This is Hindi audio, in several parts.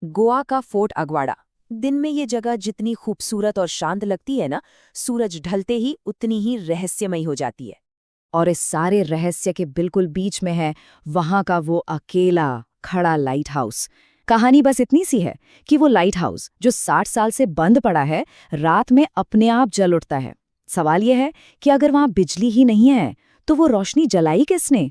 गोवा का फोर्ट अगवाड़ा। दिन में ये जगह जितनी खूबसूरत और शांत लगती है ना, सूरज ढलते ही उतनी ही रहस्यमयी हो जाती है। और इस सारे रहस्य के बिल्कुल बीच में है वहां का वो अकेला खड़ा लाइट हाउस। कहानी बस इतनी सी है कि वो लाइट हाउस जो 60 साल से बंद पड़ा है, रात में अपने आप जल उठता है। सवाल यह है कि अगर वहां बिजली ही नहीं है तो वो रोशनी जलाई किसने?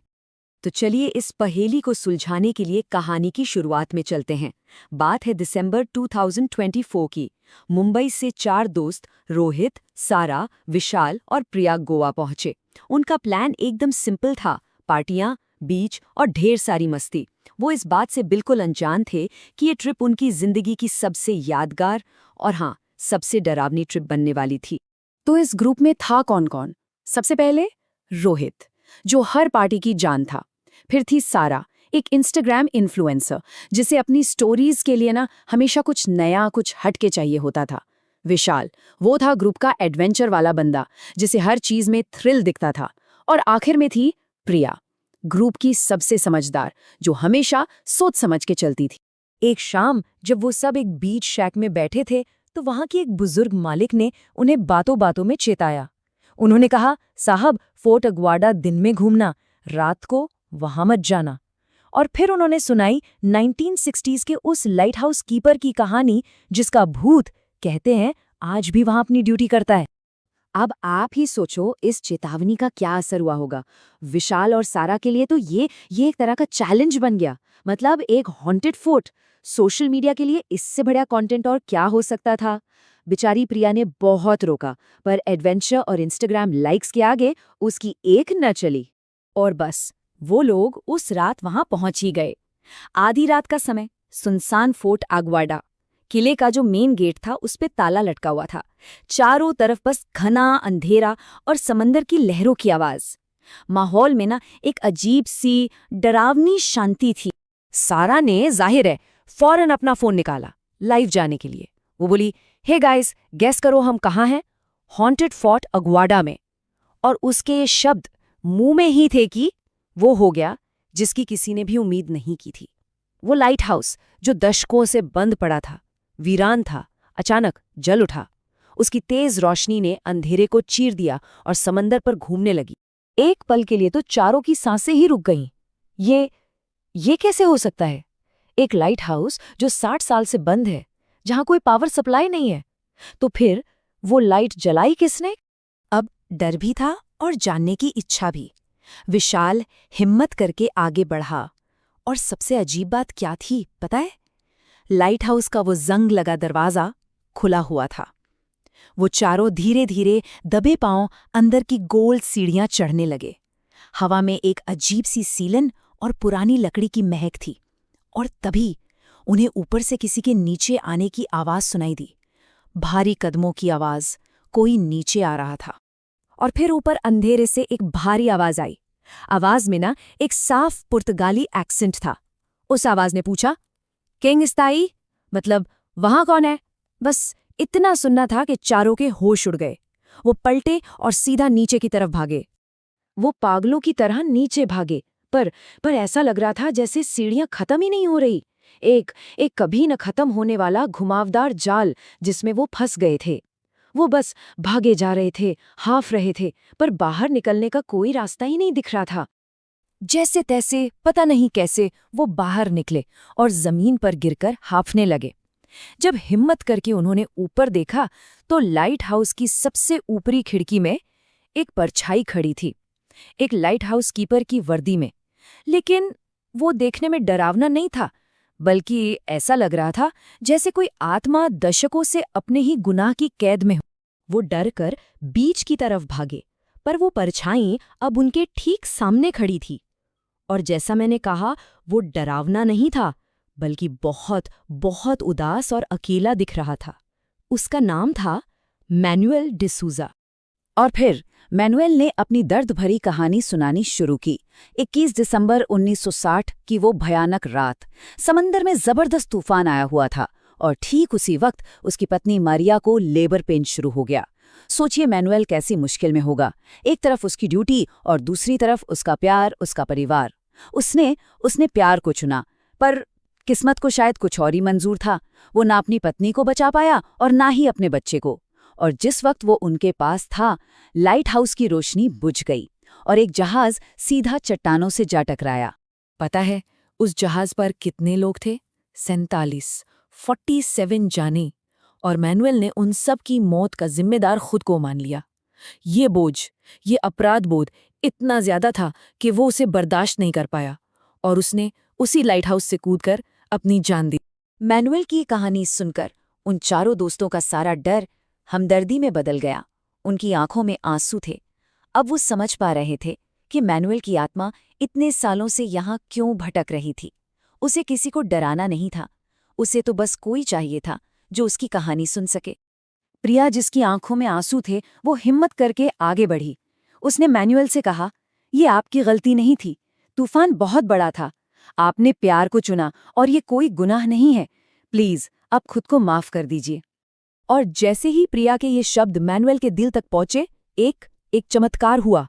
तो चलिए इस पहेली को सुलझाने के लिए कहानी की शुरुआत में चलते हैं। बात है दिसंबर 2024 की। मुंबई से 4 दोस्त रोहित, सारा, विशाल और प्रिया गोवा पहुंचे। उनका प्लान एकदम सिंपल था, पार्टियां, बीच और ढेर सारी मस्ती। वो इस बात से बिल्कुल अनजान थे कि ये ट्रिप उनकी जिंदगी की सबसे यादगार और हाँ, सबसे डरावनी ट्रिप बनने वाली थी। तो इस ग्रुप में था कौन कौन? सबसे पहले रोहित, जो हर पार्टी की जान था। फिर थी सारा, एक इंस्टाग्राम इन्फ्लुएंसर जिसे अपनी स्टोरीज के लिए ना हमेशा कुछ नया, कुछ हटके चाहिए होता था। विशाल, वो था ग्रुप का एडवेंचर वाला बंदा जिसे हर चीज में थ्रिल दिखता था। और आखिर में थी प्रिया, ग्रुप की सबसे समझदार, जो हमेशा सोच समझ के चलती थी। एक शाम जब वो सब एक बीच शैक में बैठे थे तो वहां की एक बुजुर्ग मालिक ने उन्हें बातों बातों में चेताया। उन्होंने कहा, साहब, फोर्ट अगवाड़ा दिन में घूमना, रात को वहां मत जाना। और फिर उन्होंने सुनाई 1960s के उस लाइट हाउस कीपर की कहानी जिसका भूत, कहते हैं, आज भी वहां अपनी ड्यूटी करता है। अब आप ही सोचो इस चेतावनी का क्या असर हुआ होगा। विशाल और सारा के लिए तो ये एक तरह का चैलेंज बन गया। मतलब एक हॉन्टेड फोर्ट। सोशल मीडिया के लिए इससे बढ़िया कंटेंट और क्या हो सकता था। बेचारी प्रिया ने बहुत रोका, पर एडवेंचर और इंस्टाग्राम लाइक्स के आगे उसकी एक न चली। और बस वो लोग उस रात वहां पहुंच ही गए। आधी रात का समय, सुनसान फोर्ट अगवाड़ा। किले का जो मेन गेट था उस पे ताला लटका हुआ था। चारों तरफ बस घना अंधेरा और समंदर की लहरों की आवाज। माहौल में ना एक अजीब सी डरावनी शांति थी। सारा ने, जाहिर है, फौरन अपना फोन निकाला लाइव जाने के लिए। वो बोली, हे गाइस, गेस करो हम कहाँ हैं? हॉन्टेड फोर्ट अगवाड़ा में। और उसके ये शब्द मुंह में ही थे कि वो हो गया जिसकी किसी ने भी उम्मीद नहीं की थी। वो लाइट हाउस जो दशकों से बंद पड़ा था, वीरान था, अचानक जल उठा। उसकी तेज रोशनी ने अंधेरे को चीर दिया और समंदर पर घूमने लगी। एक पल के लिए तो चारों की सांसें ही रुक गईं। ये कैसे हो सकता है? एक लाइट हाउस जो 60 साल से बंद है, जहां कोई पावर सप्लाई नहीं है। तो फिर वो लाइट जलाई किसने? अब डर भी था और जानने की इच्छा भी। विशाल हिम्मत करके आगे बढ़ा। और सबसे अजीब बात क्या थी पता है? लाइट हाउस का वो जंग लगा दरवाजा खुला हुआ था। वो चारों धीरे धीरे दबे पांव अंदर की गोल सीढ़ियां चढ़ने लगे। हवा में एक अजीब सी सीलन और पुरानी लकड़ी की महक थी। और तभी उन्हें ऊपर से किसी के नीचे आने की आवाज सुनाई दी। भारी कदमों की आवाज, कोई नीचे आ रहा था। और फिर ऊपर अंधेरे से एक भारी आवाज आई। आवाज में ना एक साफ पुर्तगाली एक्सेंट था। उस आवाज ने पूछा, किंग स्ताई, मतलब वहां कौन है? बस इतना सुनना था कि चारों के होश उड़ गए। वो पलटे और सीधा नीचे की तरफ भागे। वो पागलों की तरह नीचे भागे, पर ऐसा लग रहा था जैसे सीढ़ियां खत्म ही नहीं हो रही। एक एक कभी न खत्म होने वाला घुमावदार जाल जिसमें वो फंस गए थे। वो बस भागे जा रहे थे, हाफ रहे थे, पर बाहर निकलने का कोई रास्ता ही नहीं दिख रहा था। जैसे तैसे, पता नहीं कैसे, वो बाहर निकले और जमीन पर गिरकर हांफने लगे। जब हिम्मत करके उन्होंने ऊपर देखा तो लाइट हाउस की सबसे ऊपरी खिड़की में एक परछाई खड़ी थी, एक लाइट हाउस कीपर की वर्दी में। लेकिन वो देखने में डरावना नहीं था, बल्कि ऐसा लग रहा था जैसे कोई आत्मा दशकों से अपने ही गुनाह की कैद में हो। वो डर कर बीच की तरफ भागे, पर वो परछाई अब उनके ठीक सामने खड़ी थी। और जैसा मैंने कहा, वो डरावना नहीं था, बल्कि बहुत बहुत उदास और अकेला दिख रहा था। उसका नाम था मैनुएल डिसूजा। और फिर मैनुएल ने अपनी दर्द भरी कहानी सुनानी शुरू की। 21 दिसंबर 1960 की वो भयानक रात। समंदर में जबरदस्त तूफान आया हुआ था और ठीक उसी वक्त उसकी पत्नी मारिया को लेबर पेन शुरू हो गया। सोचिए मैनुएल कैसी मुश्किल में होगा। एक तरफ उसकी ड्यूटी और दूसरी तरफ उसका प्यार, उसका परिवार। उसने प्यार को चुना, पर किस्मत को शायद कुछ और ही मंजूर था। वो ना अपनी पत्नी को बचा पाया और ना ही अपने बच्चे को। और जिस वक्त वो उनके पास था, लाइट हाउस की रोशनी बुझ गई और एक जहाज सीधा चट्टानों से जा टकराया। पता है उस जहाज पर कितने लोग थे? 47 जाने। और मैनुअल ने उन सब की मौत का जिम्मेदार खुद को मान लिया। ये बोझ, ये अपराध बोध इतना ज्यादा था कि वो उसे बर्दाश्त नहीं कर पाया और उसने उसी लाइट हाउस से कूदकर अपनी जान दी। मैनुअल की कहानी सुनकर उन चारों दोस्तों का सारा डर हमदर्दी में बदल गया। उनकी आंखों में आंसू थे। अब वो समझ पा रहे थे कि मैनुअल की आत्मा इतने सालों से यहाँ क्यों भटक रही थी। उसे किसी को डराना नहीं था, उसे तो बस कोई चाहिए था जो उसकी कहानी सुन सके। प्रिया, जिसकी आंखों में आंसू थे, वो हिम्मत करके आगे बढ़ी। उसने मैनुअल से कहा, ये आपकी गलती नहीं थी, तूफान बहुत बड़ा था, आपने प्यार को चुना और ये कोई गुनाह नहीं है, प्लीज अब खुद को माफ कर दीजिए। और जैसे ही प्रिया के ये शब्द मैनुअल के दिल तक पहुंचे, एक चमत्कार हुआ।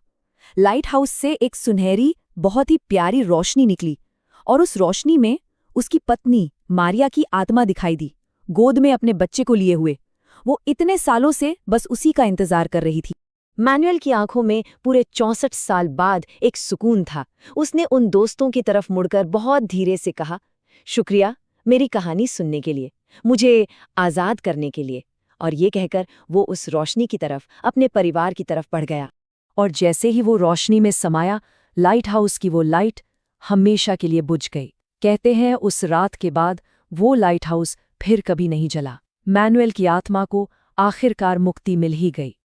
लाइट हाउस से एक सुनहरी, बहुत ही प्यारी रोशनी निकली और उस रोशनी में उसकी पत्नी मारिया की आत्मा दिखाई दी, गोद में अपने बच्चे को लिए हुए। वो इतने सालों से बस उसी का इंतजार कर रही थी। मैनुअल की आंखों में पूरे 64 साल बाद एक सुकून था। उसने उन दोस्तों की तरफ मुड़कर बहुत धीरे से कहा, शुक्रिया मेरी कहानी सुनने के लिए, मुझे आज़ाद करने के लिए। और ये कहकर वो उस रोशनी की तरफ, अपने परिवार की तरफ बढ़ गया। और जैसे ही वो रोशनी में समाया, लाइट हाउस की वो लाइट हमेशा के लिए बुझ गई। कहते हैं उस रात के बाद वो लाइट हाउस फिर कभी नहीं जला। मैनुअल की आत्मा को आखिरकार मुक्ति मिल ही गई।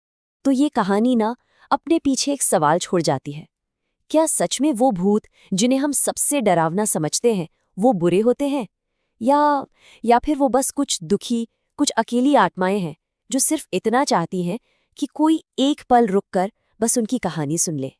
तो ये कहानी ना अपने पीछे एक सवाल छोड़ जाती है। क्या सच में वो भूत जिन्हें हम सबसे डरावना समझते हैं वो बुरे होते हैं, या फिर वो बस कुछ दुखी, कुछ अकेली आत्माएं हैं जो सिर्फ इतना चाहती हैं कि कोई एक पल रुककर बस उनकी कहानी सुन ले।